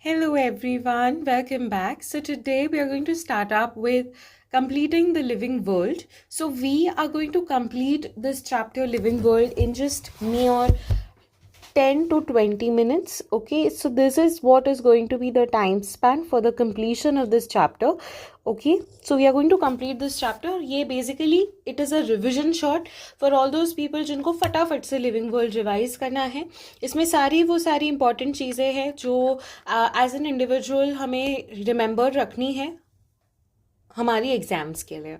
Hello everyone, welcome back. So today we are going to start up with completing the living world. So we are going to complete this chapter living world in just mere 10 to 20 minutes. Okay, so this is what is going to be the time span for the completion of this chapter. Okay, so we are going to complete this chapter. ये basically it is a revision shot for all those people जिनको फटाफट से living world revise करना है. इसमें वो सारी important चीज़ें हैं जो एज एन इंडिविजुअल हमें रिमेंबर रखनी है हमारी एग्जाम्स के लिए.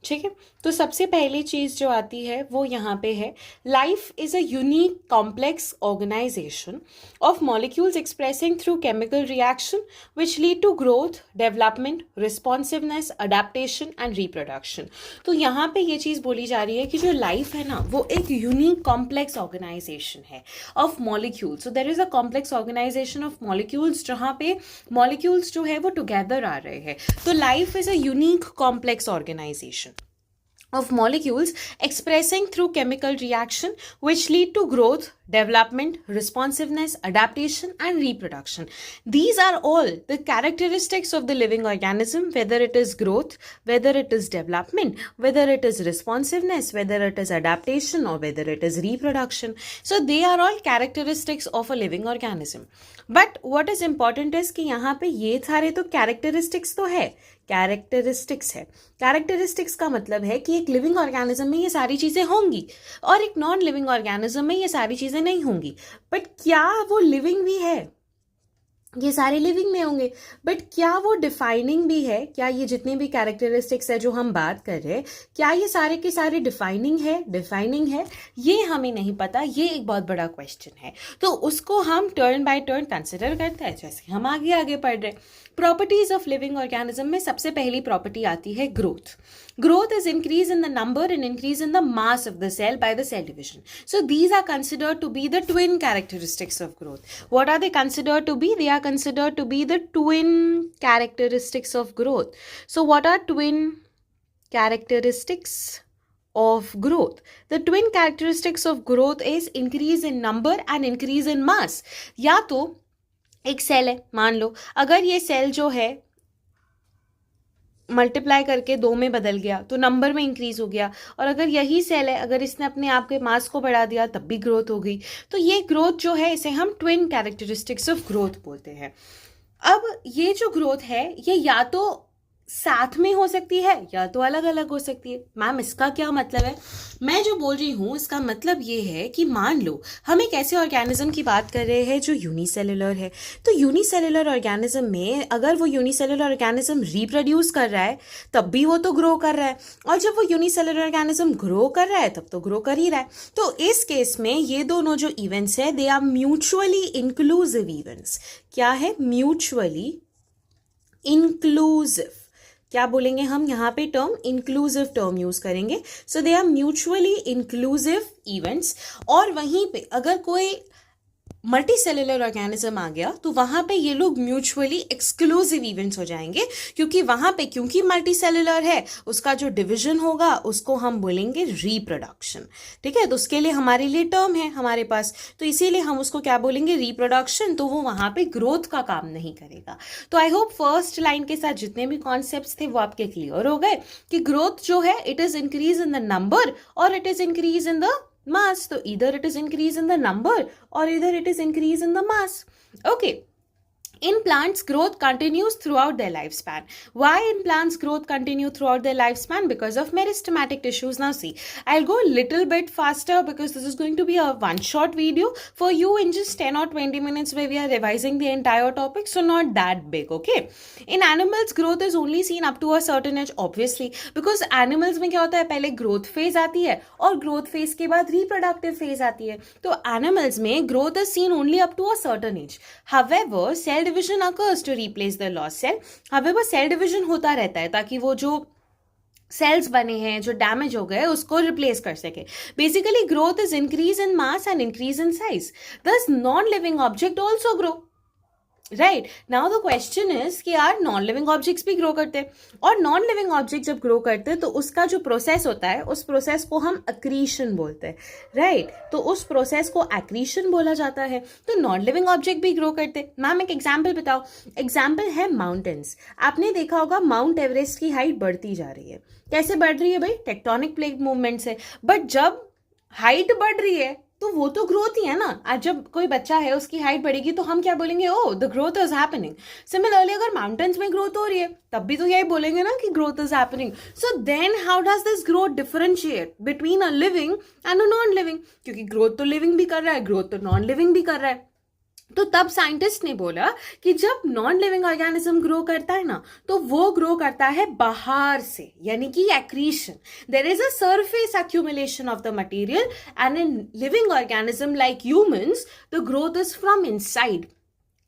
ठीक है, तो सबसे पहली चीज जो आती है वो यहाँ पे है, life is a unique complex organisation of molecules expressing through chemical reaction which lead to growth, development, responsiveness, adaptation and reproduction. तो यहाँ पे ये चीज बोली जा रही है कि जो लाइफ है ना वो एक यूनिक कॉम्प्लेक्स ऑर्गेनाइजेशन है of molecules. So there is a complex organisation of molecules जहाँ पे मॉलिक्यूल्स जो है वो टुगेदर आ रहे हैं. तो life is a unique complex organisation of molecules expressing through chemical reaction which lead to growth, development, responsiveness, adaptation and reproduction. These are all the characteristics of the living organism, whether it is growth, whether it is development, whether it is responsiveness, whether it is adaptation or whether it is reproduction. So they are all characteristics of a living organism. But what is important is कि यहाँ पे ये सारे तो characteristics तो है, characteristics है. Characteristics का मतलब है कि एक लिविंग ऑर्गेनिज्म में ये सारी चीज़ें होंगी और एक नॉन लिविंग ऑर्गेनिज्म में ये सारी चीज़ें नहीं होंगी. बट क्या वो लिविंग भी है? ये सारे लिविंग में होंगे, बट क्या वो डिफाइनिंग भी है? क्या ये जितने भी कैरेक्टरिस्टिक्स है जो हम बात कर रहे हैं, क्या ये सारे के सारे डिफाइनिंग है? ये हमें नहीं पता. ये एक बहुत बड़ा क्वेश्चन है. तो उसको हम टर्न बाय टर्न कंसिडर करते हैं जैसे हम आगे पढ़ रहे. प्रॉपर्टीज ऑफ लिविंग ऑर्गेनिज्म में सबसे पहली प्रॉपर्टी आती है growth. Growth is increase in the number and increase in the mass of the cell by the cell division. So these are considered to be the twin characteristics of growth. What are they considered to be? They are considered to be the twin characteristics of growth. So what are twin characteristics of growth? The twin characteristics of growth is increase in number and increase in mass. या तो एक cell है, मान लो अगर ये cell जो है multiply करके 2 में बदल गया तो नंबर में इंक्रीज हो गया, और अगर यही सेल है अगर इसने अपने आप के मास को बढ़ा दिया तब भी ग्रोथ हो गई. तो ये ग्रोथ जो है इसे हम ट्विन कैरेक्टरिस्टिक्स ऑफ ग्रोथ बोलते हैं. अब ये जो ग्रोथ है ये या तो साथ में हो सकती है या तो अलग अलग हो सकती है. मैम इसका क्या मतलब है? मैं जो बोल रही हूँ इसका मतलब ये है कि मान लो हम एक ऐसे ऑर्गेनिज्म की बात कर रहे हैं जो यूनिसेलुलर है. तो यूनिसेलुलर ऑर्गेनिज्म में अगर वो यूनिसेलुलर ऑर्गेनिज्म रिप्रोड्यूस कर रहा है तब भी वो तो ग्रो कर रहा है, और जब वो यूनिसेलुलर ऑर्गेनिज्म ग्रो कर रहा है तब तो ग्रो कर ही रहा है. तो इस केस में ये दोनों जो इवेंट्स है they are mutually inclusive events. क्या है? Mutually inclusive. क्या बोलेंगे हम यहाँ पे? टर्म इंक्लूसिव टर्म यूज करेंगे. So they are mutually inclusive events. और वहीं पे अगर कोई मल्टी सेलुलर ऑर्गेनिज्म आ गया तो वहां पे ये लोग म्यूचुअली एक्सक्लूसिव इवेंट्स हो जाएंगे, क्योंकि मल्टी सेलुलर है उसका जो डिवीजन होगा उसको हम बोलेंगे रिप्रोडक्शन. ठीक है, तो उसके लिए हमारे लिए टर्म है हमारे पास, तो इसीलिए हम उसको क्या बोलेंगे? रिप्रोडक्शन. तो वो वहां पे ग्रोथ का काम नहीं करेगा. तो आई होप फर्स्ट लाइन के साथ जितने भी कॉन्सेप्ट्स थे वो आपके क्लियर हो गए कि ग्रोथ जो है it is increase in the number और it is increase in the mass. So either it is increase in the number or either it is increase in the mass. Okay. In plants, growth continues throughout their lifespan. Why in plants growth continue throughout their lifespan? Because of meristematic tissues. Now see, I'll go a little bit faster because this is going to be a one-shot video for you in just 10 or 20 minutes where we are revising the entire topic. So not that big, okay? In animals, growth is only seen up to a certain age, obviously. Because animals में क्या होता है? पहले growth phase आती है और growth phase के बाद reproductive phase आती है. तो animals में growth is seen only up to a certain age. However, cell division occurs to replace the lost cell. However, cell division होता रहता है ताकि वो जो सेल्स बने हैं जो डैमेज हो गए उसको रिप्लेस कर सके. Basically growth is increase in mass and increase in size. Thus non living object also grow. Right now the question is कि यार नॉन लिविंग ऑब्जेक्ट्स भी ग्रो करते हैं, और नॉन लिविंग ऑब्जेक्ट जब ग्रो करते हैं तो उसका जो प्रोसेस होता है उस प्रोसेस को हम एक्रीशन बोलते हैं, राइट तो उस प्रोसेस को एक्रीशन बोला जाता है। तो नॉन लिविंग ऑब्जेक्ट भी ग्रो करते हैं। मैम एक एग्जाम्पल बताओ। एग्जाम्पल है माउंटेन्स। आपने देखा होगा माउंट एवरेस्ट की हाइट बढ़ती जा रही है। कैसे बढ़ रही है भाई? टेक्टोनिक प्लेट मूवमेंट से। बट जब हाइट बढ़ रही है तो वो तो ग्रोथ ही है ना। आज जब कोई बच्चा है उसकी हाइट बढ़ेगी तो हम क्या बोलेंगे? Oh the growth is happening. Similarly अगर माउंटेन्स में ग्रोथ हो रही है तब भी तो यही बोलेंगे ना कि growth is happening. So then how does this growth differentiate between a living and a non living? क्योंकि ग्रोथ तो लिविंग भी कर रहा है, ग्रोथ तो नॉन लिविंग भी कर रहा है। तो तब साइंटिस्ट ने बोला कि जब नॉन लिविंग ऑर्गेनिज्म ग्रो करता है ना तो वो ग्रो करता है बाहर से, यानी कि accretion. There is a surface accumulation of the material and in living organism like humans the growth is from inside,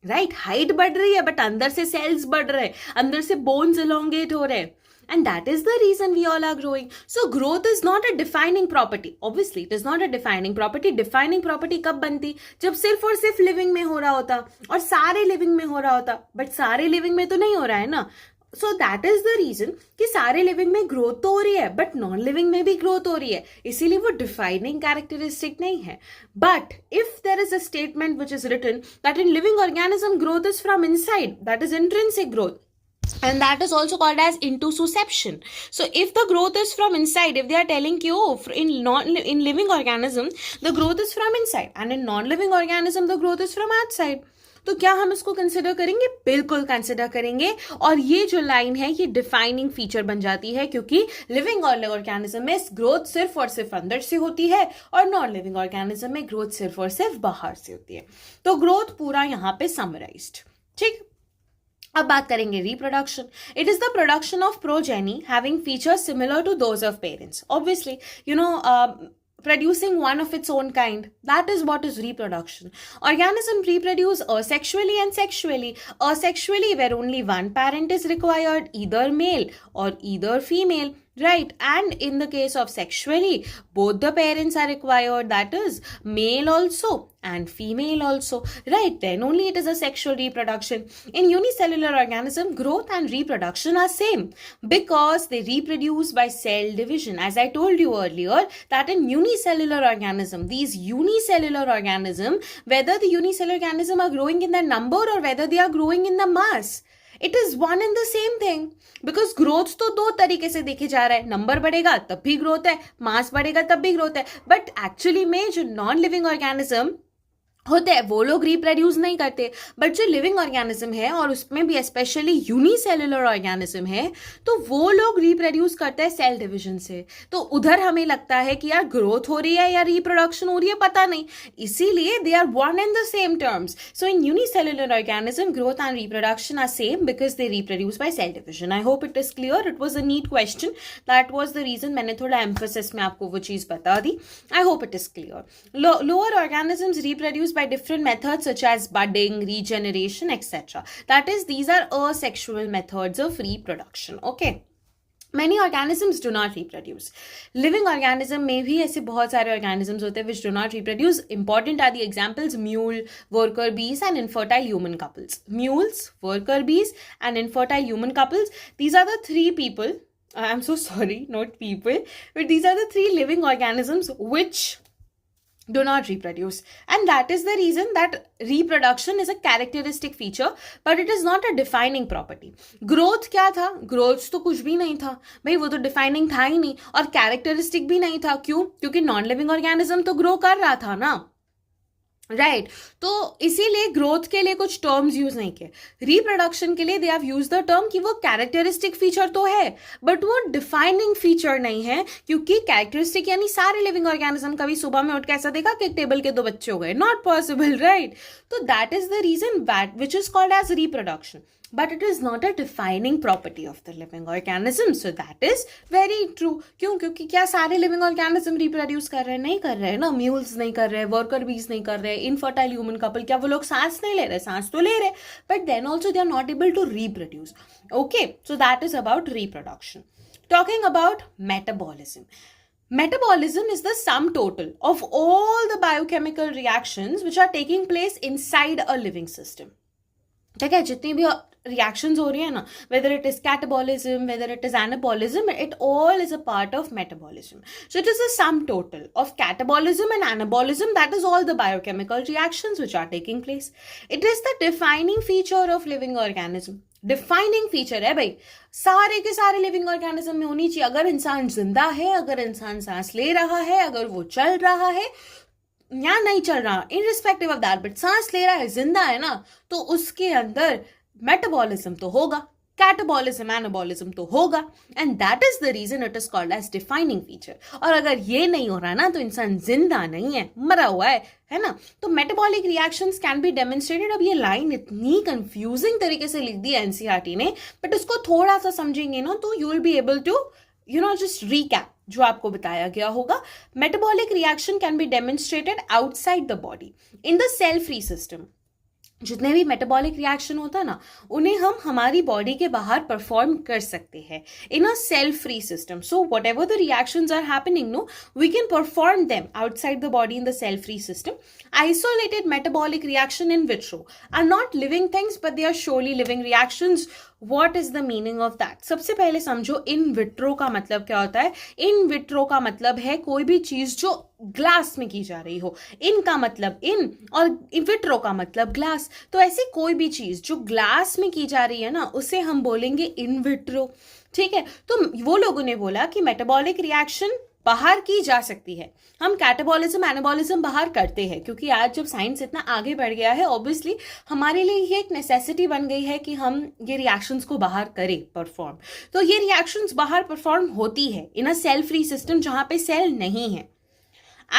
right. Height बढ़ रही है बट अंदर से सेल्स बढ़ रहे हैं, अंदर से बोन्स इलोंगेट हो रहे हैं, and that is the reason we all are growing. So growth is not a defining property. Obviously it is not a defining property. Defining property कब बनती? जब सिर्फ और सिर्फ लिविंग में हो रहा होता और सारे लिविंग में हो रहा होता, बट सारे लिविंग में तो नहीं हो रहा है ना। So that is the reason कि सारे लिविंग में ग्रोथ तो हो रही है बट नॉन लिविंग में भी ग्रोथ हो रही है, इसीलिए वो डिफाइनिंग कैरेक्टरिस्टिक नहीं है। But if there is a statement which is written that in living organism growth is from inside, that is intrinsic growth, and that is also called as intussusception. So if the growth is from inside, if they are telling you in living organism the growth is from inside and in non living organism the growth is from outside, तो क्या हम इसको consider करेंगे? बिल्कुल consider करेंगे। और ये जो लाइन है ये डिफाइनिंग फीचर बन जाती है, क्योंकि लिविंग ऑर्गेनिज्म में ग्रोथ सिर्फ और सिर्फ अंदर से होती है और नॉन लिविंग ऑर्गेनिज्म में ग्रोथ सिर्फ और सिर्फ बाहर से होती है। तो ग्रोथ पूरा यहाँ पे समराइज्ड, ठीक। अब बात करेंगे reproduction. It is the production of progeny having features similar to those of parents. Obviously producing one of its own kind, that is what is reproduction. Organisms reproduce asexually and sexually. Asexually where only one parent is required, either male or either female, right? And in the case of sexually both the parents are required, that is male also and female also, right? Then only it is a sexual reproduction. In unicellular organism growth and reproduction are same because they reproduce by cell division. As I told you earlier that in unicellular organism, these unicellular organism, whether the unicellular organism are growing in the number or whether they are growing in the mass, it is one in the same thing, because growth तो दो तरीके से देखे जा रहा है, number बढ़ेगा तब भी ग्रोथ है, मास बढ़ेगा तब भी ग्रोथ है। बट एक्चुअली में जो नॉन लिविंग ऑर्गेनिज्म होते हैं वो लोग रिप्रोड्यूस नहीं करते, बट जो लिविंग ऑर्गेनिज्म है और उसमें भी स्पेशली यूनिसेलुलर ऑर्गेनिज्म है तो वो लोग रिप्रोड्यूस करते हैं सेल डिवीजन से। तो उधर हमें लगता है कि यार ग्रोथ हो रही है या रिप्रोडक्शन हो रही है पता नहीं, इसीलिए they are one in the same terms. So in unicellular organism growth and reproduction are same because they reproduce by cell division. I hope it is clear. It was a NEET question, that was the reason मैंने थोड़ा emphasis में आपको वो चीज बता दी। I hope it is clear. Lower organisms reproduce by different methods such as budding, regeneration, etc. That is, these are asexual methods of reproduction. Okay. Many organisms do not reproduce. Living organism में भी ऐसे बहुत सारे organisms होते हैं which do not reproduce. Important are the examples mule, worker bees and infertile human couples. Mules, worker bees and infertile human couples. These are the three people. I'm so sorry, not people. But these are the three living organisms which do not reproduce, and that is the reason that reproduction is a characteristic feature but it is not a defining property. Growth क्या था? growth तो कुछ भी नहीं था भाई, वो तो defining था ही नहीं और characteristic भी नहीं था। क्यों? क्योंकि नॉन लिविंग ऑर्गेनिज्म तो ग्रो कर रहा था ना, राइट तो इसीलिए ग्रोथ के लिए कुछ टर्म्स यूज नहीं किए। रिप्रोडक्शन के लिए they have use the term कि वो कैरेक्टरिस्टिक फीचर तो है बट वो डिफाइनिंग फीचर नहीं है, क्योंकि कैरेक्टरिस्टिक यानी सारे लिविंग ऑर्गेनिज्म कभी सुबह में उठ के ऐसा देखा कि टेबल के 2 बच्चे हो गए, नॉट पॉसिबल, राइट। तो that is the reason which is called as reproduction, but it is not a defining property of the living organism. So that is very true. क्यों? क्योंकि क्या सारे living organism reproduce कर रहे हैं? नहीं कर रहे हैं ना। mules नहीं कर रहे हैं, worker bees नहीं कर रहे हैं, infertile human couple, क्या वो लोग सांस नहीं ले रहे? सांस तो ले रहे, but then also they are not able to reproduce. Okay, so that is about reproduction. Talking about metabolism. Metabolism is the sum total of all the biochemical reactions which are taking place inside a living system. ठीक है, जितनी भी reactions हो रही है ना, whether it is catabolism, whether it is anabolism, it all is a part of metabolism. So it is a sum total of catabolism and anabolism, that is all the biochemical reactions which are taking place. It is the defining feature of living organism. Defining feature है भाई, सारे के सारे living organism में होनी चाहिए. अगर इंसान जिंदा है, अगर इंसान सांस ले रहा है, अगर वो चल रहा है या नहीं चल रहा, इनरिस्पेक्टिव ऑफ दैट, बट सांस ले रहा है, जिंदा है ना, तो उसके अंदर मेटाबॉलिज्म तो होगा, कैटाबॉलिज्म, एनाबॉलिज्म तो होगा, and that is the reason it is called as defining feature. और अगर ये नहीं हो रहा ना, तो इंसान जिंदा नहीं है, मरा हुआ है ना. तो metabolic reactions can be demonstrated. अब ये लाइन इतनी कंफ्यूजिंग तरीके से लिख दी है एनसीईआरटी ने, बट उसको थोड़ा सा समझेंगे ना, तो you will be able to just recap जो आपको बताया गया होगा. Metabolic reaction can be demonstrated outside the body in the cell free system. जितने भी मेटाबॉलिक रिएक्शन होता है ना, उन्हें हम हमारी बॉडी के बाहर परफॉर्म कर सकते हैं in a cell free system. So whatever the reactions are happening, no, we can perform them outside the body in the cell free system. Isolated metabolic reaction in vitro are not living things, but they are surely living reactions. What is the meaning of that? सबसे पहले समझो in vitro का मतलब क्या होता है. In vitro का मतलब है कोई भी चीज जो ग्लास में की जा रही हो. इन का मतलब इन और विट्रो का मतलब ग्लास. तो ऐसी कोई भी चीज जो ग्लास में की जा रही है ना, उसे हम बोलेंगे इन विट्रो. ठीक है, तो वो लोगों ने बोला कि मेटाबॉलिक रिएक्शन बाहर की जा सकती है. हम कैटाबॉलिज्म, एनाबॉलिज्म बाहर करते हैं, क्योंकि आज जब साइंस इतना आगे बढ़ गया है, ऑब्वियसली हमारे लिए ये एक नेसेसिटी बन गई है कि हम ये रिएक्शंस को बाहर करें परफॉर्म. तो ये रिएक्शंस बाहर परफॉर्म होती है इन अ सेल फ्री सिस्टम जहां पे सेल नहीं है.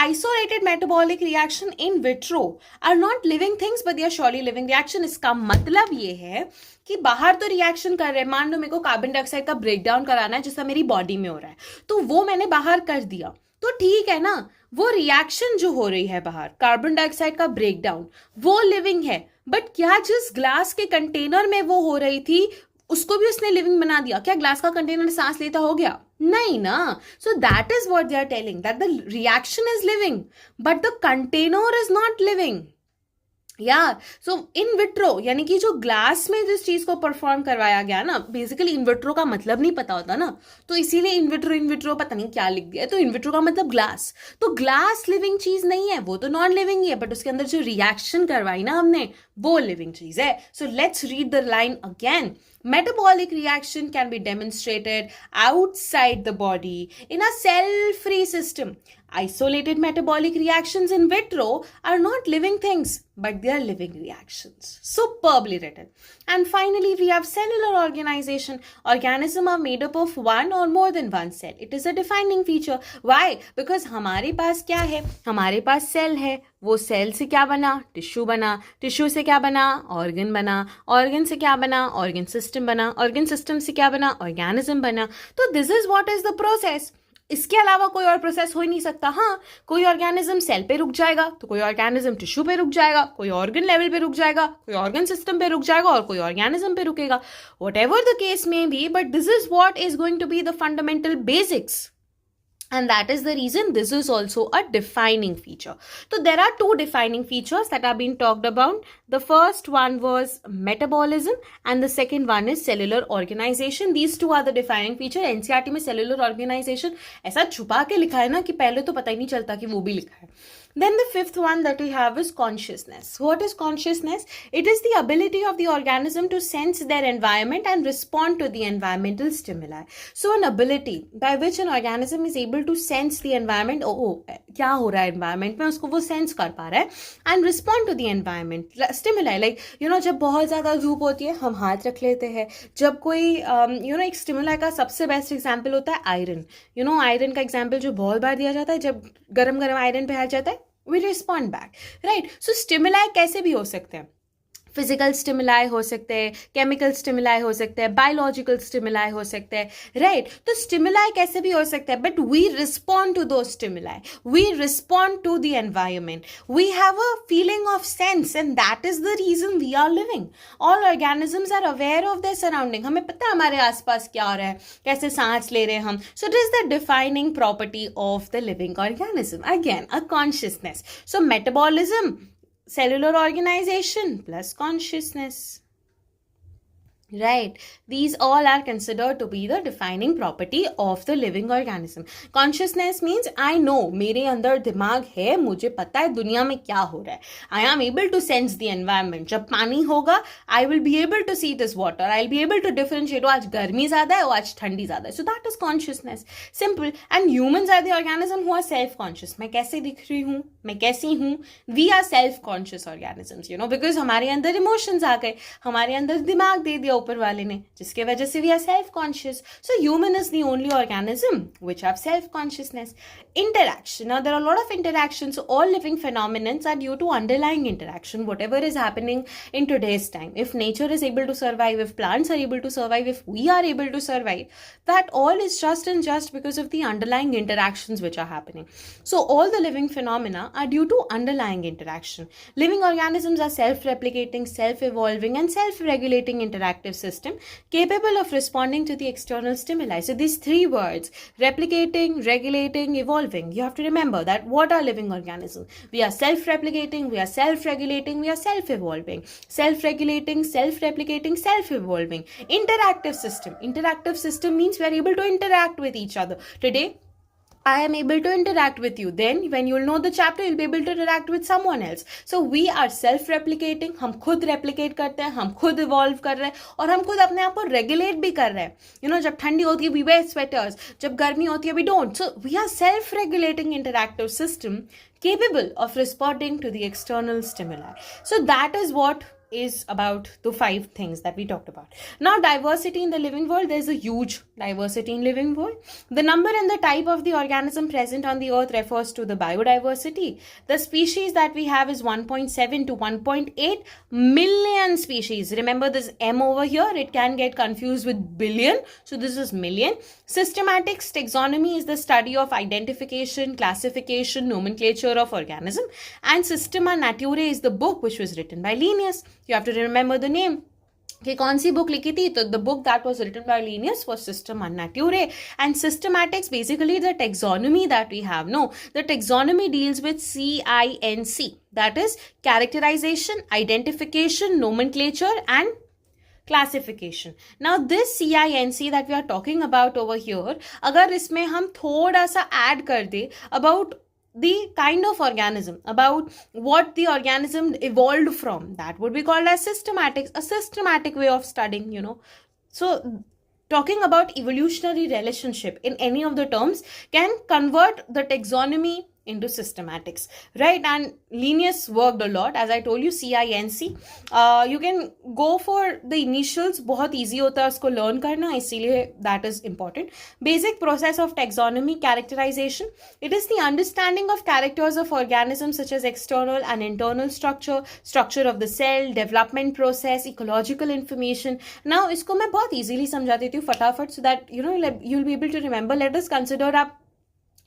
Isolated metabolic reaction in vitro are not living things, but they are surely living reaction. इसका मतलब ये है कि बाहर तो रिएक्शन कर रहे हैं. मान लो मेरे को कार्बन डाइऑक्साइड का ब्रेक डाउन कराना है, जैसा मेरी बॉडी में हो रहा है, तो वो मैंने बाहर कर दिया, तो ठीक है ना. वो रिएक्शन जो हो रही है बाहर, कार्बन डाइऑक्साइड का ब्रेक डाउन, वो लिविंग है. बट क्या जिस ग्लास के कंटेनर में वो हो रही थी, उसको भी उसने लिविंग बना दिया? क्या ग्लास का कंटेनर सांस लेता हो गया? नहीं ना. So that is what they are telling, that the reaction is living but the container is not living. यार, सो इन विट्रो यानी कि जो ग्लास में जिस चीज को परफॉर्म करवाया गया ना, बेसिकली इन विट्रो का मतलब नहीं पता होता ना, तो इसीलिए इन विट्रो पता नहीं क्या लिख दिया. तो इन विट्रो का मतलब ग्लास, तो ग्लास लिविंग चीज नहीं है, वो तो नॉन लिविंग ही है, बट उसके अंदर जो रिएक्शन करवाई ना हमने, वो लिविंग चीज है. So let's read the line again. Metabolic reaction can be demonstrated outside the body in a cell-free system. Isolated metabolic reactions in vitro are not living things, but they are living reactions. Superbly written. And finally, we have cellular organization. Organisms are made up of one or more than one cell. It is a defining feature. Why? Because हमारे पास क्या है? हमारे पास cell है. वो cell से क्या बना? Tissue बना. टिश्यू से क्या बना? ऑर्गन बना. ऑर्गन से क्या बना? ऑर्गन सिस्टम बना. ऑर्गन सिस्टम से क्या बना? ऑर्गेनिज्म बना. तो this is what is the process. इसके अलावा कोई और प्रोसेस हो ही नहीं सकता. हाँ, कोई ऑर्गेनिज्म सेल पे रुक जाएगा, तो कोई ऑर्गेनिज्म टिश्यू पे रुक जाएगा, कोई ऑर्गन लेवल पे रुक जाएगा, कोई ऑर्गन सिस्टम पे रुक जाएगा, और कोई ऑर्गेनिज्म पे रुकेगा. Whatever the case may be, but this is what is going to be the fundamental basics. And that is the reason this is also a defining feature. So there are two defining features that are being talked about. The first one was metabolism and the second one is cellular organization. These two are the defining feature. NCERT में cellular organization ऐसा छुपा के लिखा है ना कि पहले तो पता ही नहीं चलता कि वो भी लिखा है. Then the fifth one that we have is consciousness. What is consciousness? It is the ability of the organism to sense their environment and respond to the environmental stimuli. So an ability by which an organism is able to sense the environment. क्या हो रहा है environment में, उसको वो sense कर पा रहा है, and respond to the environment stimuli. Like जब बहुत ज़्यादा धूप होती है, हम हाथ रख लेते हैं. जब कोई एक stimuli का सबसे बेस्ट एग्जाम्पल होता है आयरन. आयरन का एग्जाम्पल जो बहुत बार दिया जाता है, जब गरम गरम आयरन पे आ जाता है, we respond back, right? So stimuli कैसे भी हो सकते हैं. फिजिकल स्टिमुलाई हो सकते हैं, केमिकल स्टिमुलाई हो सकते हैं, बायोलॉजिकल स्टिमुलाई हो सकते हैं, राइट? तो स्टिमुलाई कैसे भी हो सकते हैं, but we respond to those stimuli, we respond to the environment, we have a feeling of sense, and that is the reason we are living. All organisms are aware of their surrounding. हमें पता है हमारे आसपास क्या हो रहा है, कैसे सांस ले रहे हैं हम. So it is the defining property of the living organism. Again a consciousness. So metabolism, cellular organization plus consciousness. Right. These all are considered to be the defining property of the living organism. Consciousness means I know मेरे अंदर दिमाग है, मुझे पता है दुनिया में क्या हो रहा है. I am able to sense the environment. जब पानी होगा, I will be able to see this water. I'll be able to differentiate. आज गर्मी ज़्यादा है, आज ठंडी ज़्यादा है. So that is consciousness. Simple. And humans are the organism who are self-conscious. मैं कैसे दिख रही हूँ, मैं कैसी हूँ. We are self-conscious organisms, you know, because हमारे अंदर emotions आ गए, हमारे अंदर दिमाग दे दिया ऊपर वाले ने, जिसके वजह से we are self-conscious. So human is the only organism which have self-consciousness. Interaction. Now there are a lot of interactions. So all living phenomena are due to underlying interaction. Whatever is happening in today's time, if nature is able to survive, if plants are able to survive, if we are able to survive, that all is just and just because of the underlying interactions which are happening. So all the living phenomena are due to underlying interaction. Living organisms are self-replicating, self-evolving and self-regulating interactive system capable of responding to the external stimuli. So these three words, replicating, regulating, evolving, you have to remember that what are living organisms? We are self-replicating, we are self-regulating, we are self-evolving. Self-regulating, self-replicating, self-evolving. Interactive system. Interactive system means we are able to interact with each other. Today, I am able to interact with you. Then when you'll know the chapter, you'll be able to interact with someone else. So we are self-replicating. हम खुद replicate करते हैं, हम खुद evolve कर रहे हैं और हम खुद अपने आप को regulate भी कर रहे हैं. You know, जब ठंडी होती है we wear sweaters, जब गर्मी होती है we don't. So we are self-regulating interactive system capable of responding to the external stimuli. So that is what is about the 5 things that we talked about. Now, diversity in the living world, there's a huge diversity in living world. The number and the type of the organism present on the earth refers to the biodiversity. The species that we have is 1.7 to 1.8 million species. Remember this M over here, it can get confused with billion. So this is million. Systematics, taxonomy is the study of identification, classification, nomenclature of organism. And Systema Naturae is the book which was written by Linnaeus. You have to remember the name. कि कौन सी book लिखी थी तो the book that was written by Linnaeus was Systema Naturae and systematics basically the taxonomy that we have know the taxonomy deals with CINC that is characterization, identification, nomenclature and classification. Now this CINC that we are talking about over here, अगर इसमें हम थोड़ा सा add कर दे about the kind of organism, about what the organism evolved from, that would be called as systematics, a systematic way of studying, you know. So talking about evolutionary relationship in any of the terms can convert the taxonomy into systematics, right? And Linnaeus worked a lot, as I told you, CINC. You can go for the initials, बहुत easy होता है उसको learn करना, इसीलिए that is important. Basic process of taxonomy, characterization. It is the understanding of characters of organisms such as external and internal structure, structure of the cell, development process, ecological information. Now इसको मैं बहुत easily समझा देती हूँ फटाफट, so that you know you'll be able to remember. Let us consider आप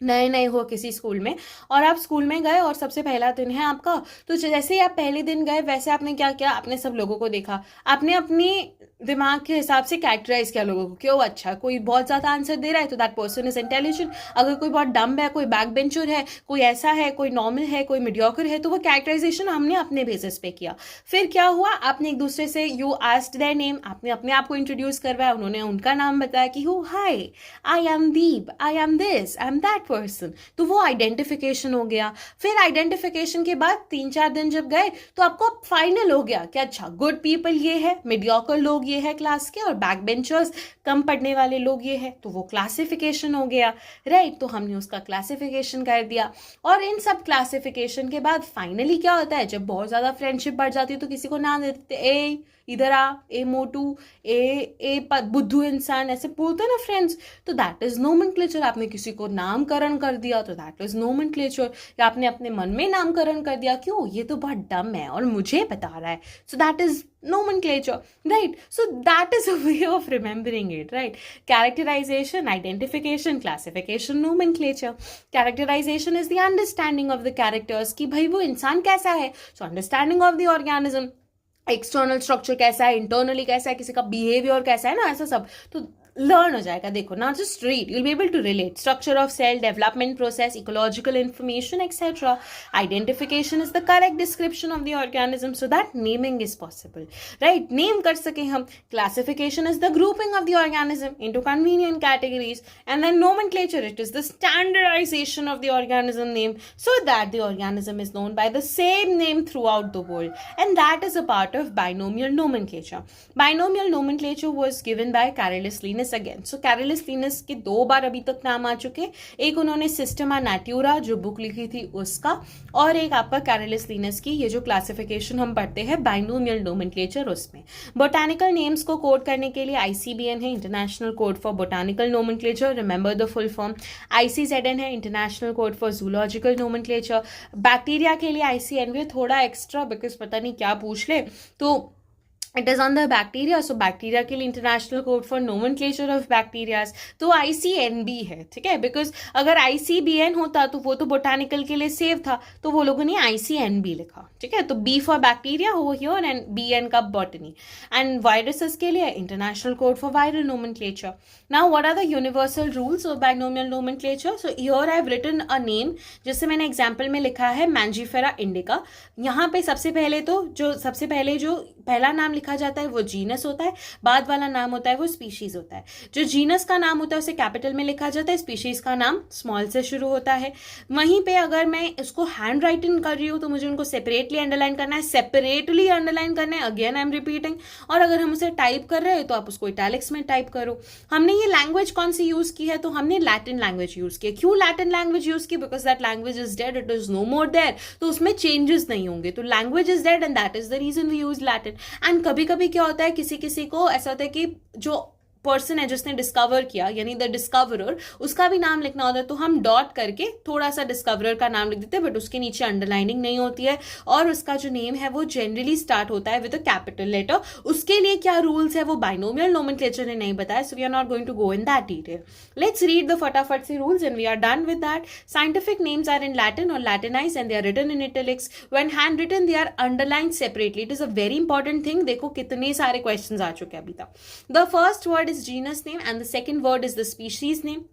नए नए हो किसी स्कूल में और आप स्कूल में गए और सबसे पहला दिन है आपका, तो जैसे ही आप पहले दिन गए वैसे आपने क्या किया, आपने सब लोगों को देखा, आपने अपनी दिमाग के हिसाब से कैरेक्टराइज किया लोगों को. क्यों? अच्छा, कोई बहुत ज़्यादा आंसर दे रहा है तो दैट पर्सन इज इंटेलिजेंट. अगर कोई बहुत डम्ब है, कोई बैक बेंचर है, कोई ऐसा है, कोई नॉर्मल है, कोई मीडियोकर है, तो वो कैरेक्टराइजेशन हमने अपने बेसिस पे किया. फिर क्या हुआ, आपने एक दूसरे से यू आस्क्ड देयर नेम, आपने अपने आप को इंट्रोड्यूस करवाया, उन्होंने उनका नाम बताया कि हो hi I am Deep, I am this, I am that person. तो वो आइडेंटिफिकेशन हो गया. फिर आइडेंटिफिकेशन के बाद 3-4 दिन जब गए तो आपको फाइनल हो गया कि अच्छा गुड पीपल ये है, मीडियोकर लोग ये है क्लास के, और बैक बेंचर्स कम पढ़ने वाले लोग ये है. तो वो क्लासिफिकेशन हो गया, राइट? तो हमने उसका क्लासिफिकेशन कर दिया. और इन सब क्लासिफिकेशन के बाद फाइनली क्या होता है, जब बहुत ज्यादा फ्रेंडशिप बढ़ जाती है तो किसी को नाम दे देते, ए इधर आ, ए मोटू, ए बुद्धू इंसान, ऐसे बोलते हैं ना फ्रेंड्स. तो दैट इज नोमेनक्लेचर. आपने किसी को नामकरण कर दिया तो दैट इज नोमेनक्लेचर. या आपने अपने मन में नामकरण कर दिया, क्यों, ये तो बहुत डम है और मुझे बता रहा है, सो that is nomenclature, right? So that is a way of remembering it, right? Characterization, identification, classification, nomenclature. Characterization is the understanding of the characters कि भाई वो इंसान कैसा है. So understanding of the organism, external structure कैसा है, internally कैसा है, किसी का बिहेवियर कैसा है ना, ऐसा सब. तो लर्न हो जाएगा. देखो, not just read, you'll be able to relate. Structure of cell, development process, ecological information, etc. Identification is the correct description of the organism, so that naming is possible, right? Name कर सके हम. Classification is the grouping of the organism into convenient categories, and then nomenclature, it is the standardization of the organism name so that the organism is known by the same name throughout the world, and that is a part of binomial nomenclature. Binomial nomenclature was given by Carolus Linus again. So Carolus Linus के 2 बार अभी तक नाम आ चुके. एक उन्होंने Systema नेट्यूरा जो book लिखी थी उसका, और एक आपका कैरोलस लिनस की ये जो क्लासिफिकेशन हम पढ़ते हैं बाइनोमियल नोमेनक्लेचर उसमें. बोटानिकल नेम्स को कोड करने के लिए ICBN है, international code for botanical nomenclature. Remember the full form. ICZN है, international code for zoological nomenclature. Bacteria के लिए ICNV थोड़ा एक्स्ट्रा, बिकॉज पता नहीं क्या पूछ ले, तो it is on the bacteria. So bacteria के लिए international code for nomenclature of bacterias तो ICNB है, ठीक है. बिकॉज अगर ICBN होता तो वो तो बोटानिकल के लिए सेव था, तो वो लोगों ने ICNB लिखा, ठीक है. तो B फॉर बैक्टीरिया हो हियर एंड BN का बॉटनी. एंड वायरसेस के लिए international code for viral nomenclature. Now what are the universal rules of binomial nomenclature? So here I have written a name, जैसे मैंने एग्जाम्पल में लिखा है Mangifera indica. यहाँ पे सबसे पहले जो पहला नाम लिखा जाता है वो जीनस होता है, बाद वाला नाम होता है वो स्पीशीज होता है. जो जीनस का नाम होता है उसे कैपिटल में लिखा जाता है, स्पीशीज का नाम स्मॉल से शुरू होता है. वहीं पे अगर मैं इसको हैंड राइटिंग कर रही हूँ तो मुझे उनको सेपरेटली अंडरलाइन करना है, सेपरेटली अंडरलाइन करना है, अगेन आई एम रिपीटिंग. और अगर हम उसे टाइप कर रहे हैं तो आप उसको इटैलिक्स में टाइप करो. हमने ये लैंग्वेज कौन सी यूज की है? तो हमने लैटिन लैंग्वेज यूज की. क्यों लैटिन लैंग्वेज यूज की? Because that language is dead, it is no more there, तो उसमें चेंजेस नहीं होंगे. तो language is dead and that is the reason we use Latin. And कभी कभी क्या होता है, किसी को ऐसा होता है कि जो पर्सन है जिसने डिस्कवर किया, यानी द डिस्कवरर, उसका भी नाम लिखना होता है, तो हम डॉट करके थोड़ा सा डिस्कवरर का नाम लिख देते हैं, बट उसके नीचे अंडरलाइनिंग नहीं होती है, और उसका जो नेम है वो जनरली स्टार्ट होता है विद अ कैपिटल लेटर. उसके लिए क्या रूल्स है वो बाइनोमियल नोमेनक्लेचर ने नहीं बताया, so we are not going to go in that detail. Let's read the फटाफट से rules and we are done with that. Scientific names are in Latin और latinised and they are written in italics. When hand written they are underlined separately. It is a very important thing. देखो कितने सारे questions आ चुके हैं अभी तक. The first word is genus name and the second word is the species name.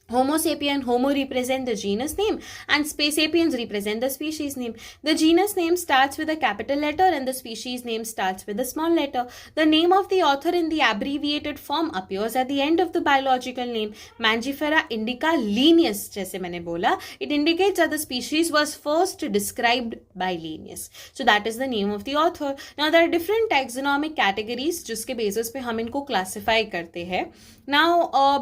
Homo sapien, Homo represent the genus name and sapiens represent the species name. The genus name starts with a capital letter and the species name starts with a small letter. The name of the author in the abbreviated form appears at the end of the biological name. Mangifera indica Linnaeus, जैसे मैंने बोला, it indicates that the species was first described by Linnaeus. So that is the name of the author. Now there are different taxonomic categories जिसके basis पे हम इनको classify करते हैं. Now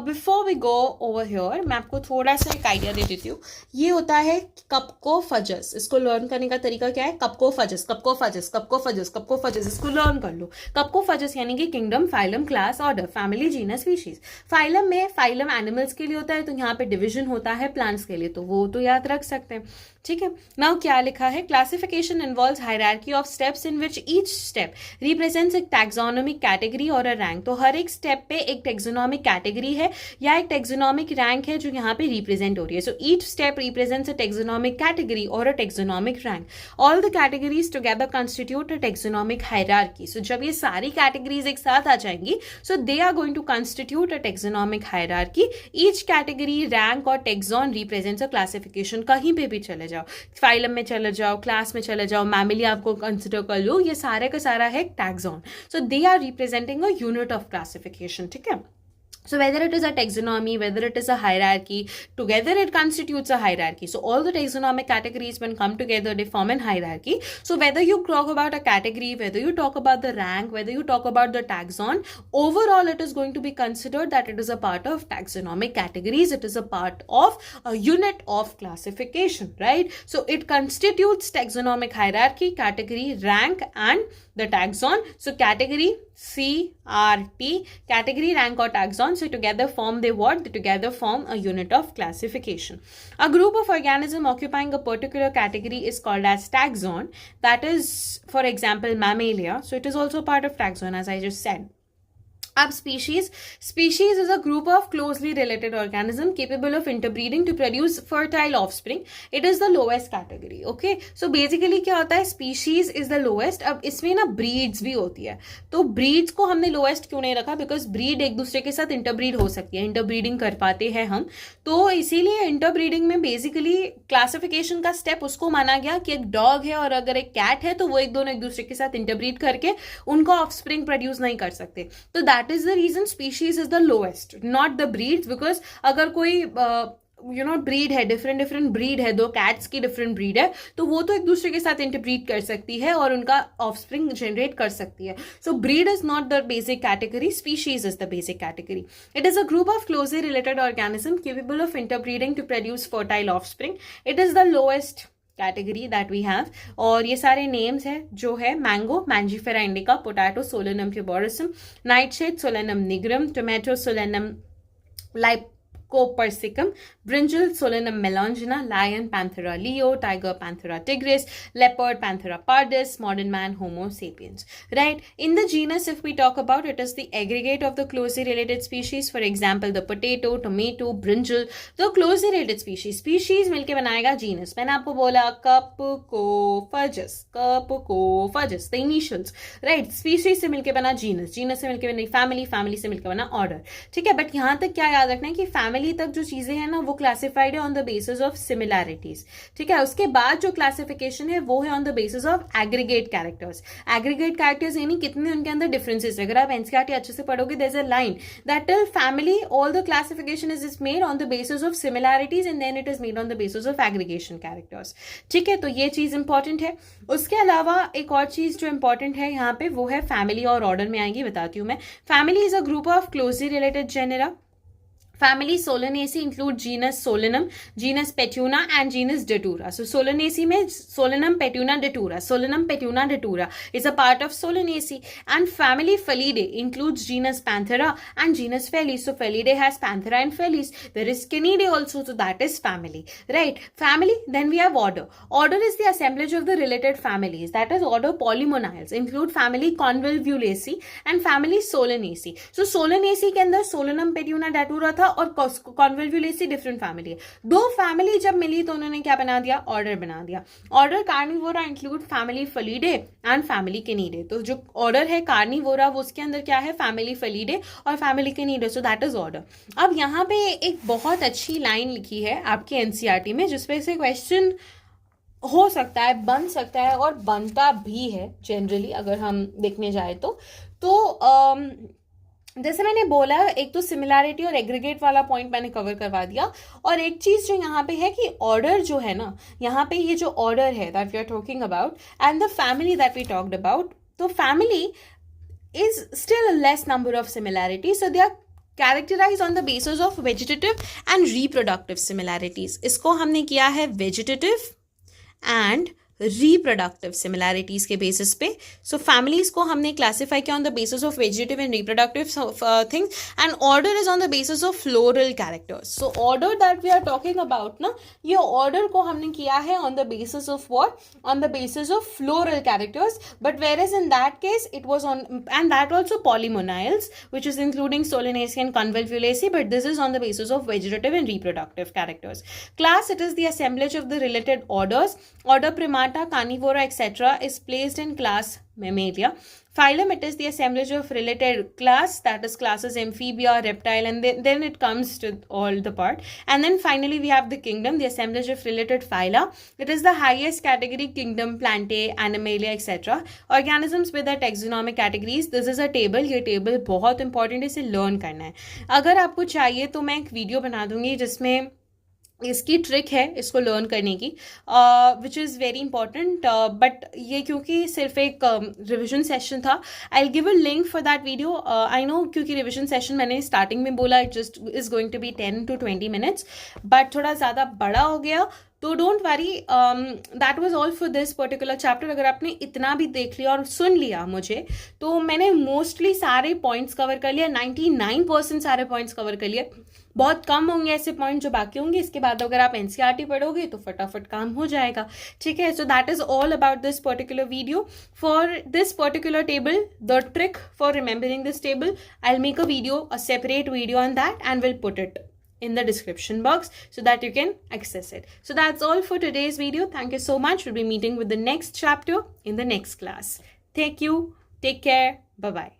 before we go over here, मैं आपको थोड़ा सा एक आइडिया दे देती हूँ. ये होता है कपकोफजस. इसको लर्न करने का तरीका क्या है? कपकोफजस, कपकोफजस, कपकोफजस, कपकोफजस, इसको लर्न कर लो. कपकोफजस यानी कि kingdom, phylum, class, order, family, genus, species. Phylum में फाइलम एनिमल्स के लिए होता है, तो यहाँ पे डिविजन होता है प्लांट्स के लिए, तो वो तो याद रख सकते हैं, ठीक है. नाउ क्या लिखा है? Classification involves hierarchy of steps in which each step represents एक टैक्सोनॉमिक कैटेगरी और अ रैंक. तो हर एक स्टेप पे एक टैक्सोनॉमिक कैटेगरी है या एक टैक्सोनॉमिक रैंक है जो यहाँ पे रिप्रेजेंट हो रही है. So each step represents a taxonomic category और a taxonomic rank. All the categories together constitute a taxonomic hierarchy. So जब ये सारी कैटेगरीज एक साथ आ जाएंगी, so they are going to constitute a taxonomic hierarchy. Each category, rank और taxon represents a classification. कहीं पे भी चले जाओ, फाइलम में चले जाओ, क्लास में चले जाओ, मैमिलिया आपको कंसिडर कर लो, ये सारे का सारा है taxon. So they are representing a unit of classification, ठीक है. So whether it is a taxonomy, whether it is a hierarchy, together it constitutes a hierarchy. So all the taxonomic categories when come together, they form an hierarchy. So whether you talk about a category, whether you talk about the rank, whether you talk about the taxon, overall it is going to be considered that it is a part of taxonomic categories. It is a part of a unit of classification, right? So it constitutes taxonomic hierarchy, category, rank and the taxon. So category, CRT, category, rank or taxon. So together form they what? They together form a unit of classification. A group of organisms occupying a particular category is called as taxon. That is, for example, Mammalia. So it is also part of taxon, as I just said. अब species is a group of closely related organism capable of interbreeding to produce fertile offspring. It is the lowest category. Okay, so basically क्या होता है, species is the lowest. अब इसमें ना breeds भी होती है, तो breeds को हमने lowest क्यों नहीं रखा, because breed एक दूसरे के साथ interbreed हो सकती है, interbreeding कर पाते हैं हम, तो इसीलिए interbreeding में basically classification का step उसको माना गया कि एक dog है और अगर एक cat है तो वो एक दोनों एक दूसरे के साथ interbreed करके उनको offspring produce नहीं कर सकते, तो that is the reason species is the lowest, not the breeds. because अगर कोई ब्रीड है, डिफरेंट ब्रीड है, दो कैट्स की डिफरेंट ब्रीड है, तो वो तो एक दूसरे के साथ इंटरब्रीड कर सकती है और उनका ऑफस्प्रिंग जनरेट कर सकती है. So breed is not the basic category, species is the basic category. It is a group of closely related organism capable of interbreeding to produce fertile offspring. It is the lowest category that we have. और ये सारे names है जो है mango, Mangifera indica, potato, Solanum tuberosum, nightshade, Solanum nigrum, tomato, Solanum Lycopersicum, brinjal, Solanum melongena, lion, Panthera leo, tiger, Panthera tigris, leopard, Panthera pardus, modern man, Homo sapiens. Right? In the genus, if we talk about, it is the aggregate of the closely related species. For example, the potato, tomato, brinjal, the closely related species. Species मिलके बनाएगा genus. मैंने आपको बोला Capcophagus, the initials. Right? Species से मिलके बना genus, genus से मिलके बना family, family से मिलके बना order. ठीक है, बट यहाँ तक क्या याद रखना है कि फैमिली तक जो चीजें हैं ना वो क्लासिफाइड है on the basis of similarities. ठीक है, उसके बाद जो क्लासिफिकेशन है वो है on the basis of aggregate characters. Aggregate characters यानी कितने उनके अंदर डिफरेंसेस. अगर आप एनसीईआरटी अच्छे से पढ़ोगे, there is a line that till family all the classification is made on the basis of similarities and then it is made on the basis of aggregation characters. ठीक है, तो ये चीज इंपॉर्टेंट है. उसके अलावा एक और चीज जो इंपॉर्टेंट है यहाँ पे वो है फैमिली और ऑर्डर में आएगी, बताती हूँ मैं. Family is a group of closely related genera. Family Solanaceae include genus Solanum, genus Petuna and genus Datura. So Solanaceae में Solanum, Petuna, Datura. Solanum, Petuna, Datura is a part of Solanaceae. And family Felidae includes genus Panthera and genus Felis. So Felidae has Panthera and Felis. There is Canidae also, so that is family. Right? Family, then we have order. Order is the assemblage of the related families. That is order Polymoniales. Include family Convolvulaceae and family Solanaceae. So Solanaceae के अंदर Solanum, Petuna, Datura था और कॉन्वल्वुलेसी different family है. दो family जब मिली तो उन्होंने क्या बना दिया, ऑर्डर बना दिया. Order Carnivora include family Felidae and family Canidae. तो जो ऑर्डर है कार्निवोरा वो उसके अंदर क्या है, फैमिली फलीडे और family Canidae. So that is order. अब यहाँ पे एक बहुत अच्छी लाइन लिखी है आपके एनसीईआरटी में जिसपे से क्वेश्चन हो सकता है, बन सकता है और बनता भी है जनरली अगर हम देखने जाए तो जैसे मैंने बोला, एक तो सिमिलैरिटी और एग्रीगेट वाला पॉइंट मैंने कवर करवा दिया. और एक चीज जो यहाँ पे है कि ऑर्डर जो है ना, यहाँ पे ये जो ऑर्डर है that we are talking about and the family that we talked about, तो family is still a less number of similarity. So they are characterized on the basis of vegetative and reproductive similarities. इसको हमने किया है vegetative and reproductive similarities के basis पे. So families को हमने classify किया on the basis of vegetative and reproductive things and order is on the basis of floral characters. So order that we are talking about ना, ये order को हमने किया है on the basis of what, on the basis of floral characters. But where is in that case it was on and that also पॉलीमोनाइल्स which is including solanaceae and convolvulaceae, but this is on the basis of vegetative and reproductive characters. Class, it is the assemblage of the related orders. Order Primata, Carnivora, etc. is placed in class Mammalia. Phylum, it is the assemblage of related class, that is classes Amphibia, Reptile, and then it comes to all the part. And then finally we have the kingdom, the assemblage of related phyla. It is the highest category kingdom, Plantae, Animalia, etc. Organisms with the taxonomic categories. This is a table. ये table बहुत important है, इसे learn करना है. अगर आपको चाहिए तो मैं एक वीडियो बना दूंगी जिसमें इसकी ट्रिक है इसको लर्न करने की, which is very important. But ये क्योंकि सिर्फ एक रिविजन सेशन था, I will give a link for that video. I know क्योंकि रिविजन सेशन मैंने स्टार्टिंग में बोला it just is going to be 10 to 20 minutes, but थोड़ा ज़्यादा बड़ा हो गया तो don't worry. That was all for this particular chapter. अगर आपने इतना भी देख लिया और सुन लिया मुझे, तो मैंने मोस्टली सारे पॉइंट्स कवर कर लिया, 99% सारे पॉइंट्स कवर कर लिए. बहुत कम होंगे ऐसे पॉइंट जो बाकी होंगे. इसके बाद अगर आप एनसीईआरटी पढ़ोगे तो फटाफट काम हो जाएगा. ठीक है. सो that is all about this particular video. For this particular table, the trick for remembering this table, I will make a video, a separate video on that, and we'll put it in the description box so that you can access it. So that's all for today's video. Thank you so much. We'll be meeting with the next chapter in the next class. Thank you. Take care. Bye bye.